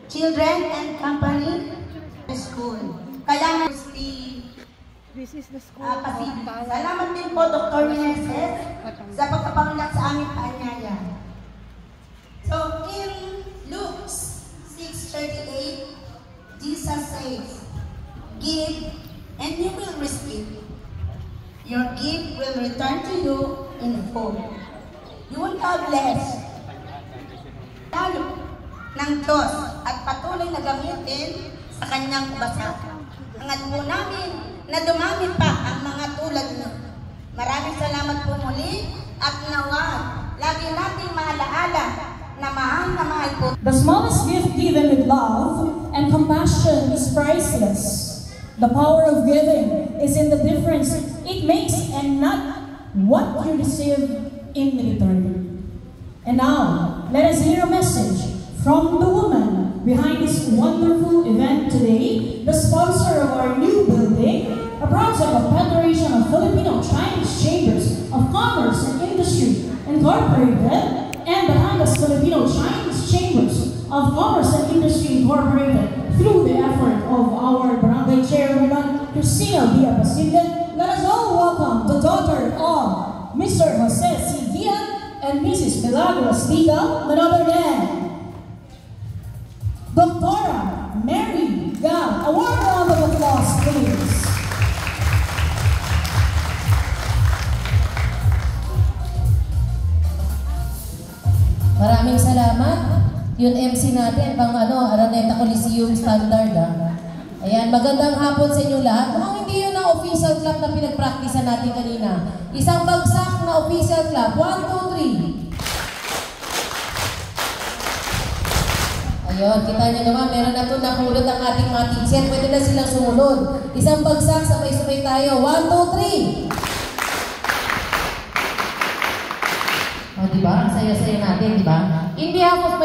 Children and Company School. Kaya this is the school. Salamat din po, Dr. Meneses, sa pagkapangunak sa aming paanyaya. So, in Luke 6:38, Jesus says, "Give, and you will receive. Your gift will return to you in full. You will have less." Talo ng Diyos at patuloy na gamitin sa kanyang kabasahan. Hangad po namin na dumami pa ang mga tulad nyo. Maraming salamat po muli at nawa lagi nating maalaala na mahal po. The smallest gift given with love and compassion is priceless. The power of giving is in the difference it makes and not what you receive in return. And now, let us hear a message from the woman behind this wonderful event today, the sponsor of our new building, a project of Federation of Filipino Chinese Chambers of Commerce and Industry Incorporated and Batangas Filipino Chinese Chambers of Commerce and Industry Incorporated through the effort of our Barangay Chairwoman, Cristina Villa Basilan. Let us all welcome the daughter of Mr. Jose C. Gian and Mrs. Milagros Liga, none other than Dr. Mary Gal. A warm round of applause, please. Maraming salamat. Yung MC natin, pang Araneta Coliseum Standard. Ayan, magandang hapon sa inyo lahat. Mukhang hindi yun ang official clap na pinag-practicean natin kanina. Isang bagsak na official clap. 1, 2, 3. Ayun, kita nyo naman, meron na ito nakulot ang ating mga teacher. Pwede na silang sumunod. Isang bagsak, sabay-sabay tayo. 1, 2, 3. O, diba? Ang saya-saya natin, diba? In behalf of my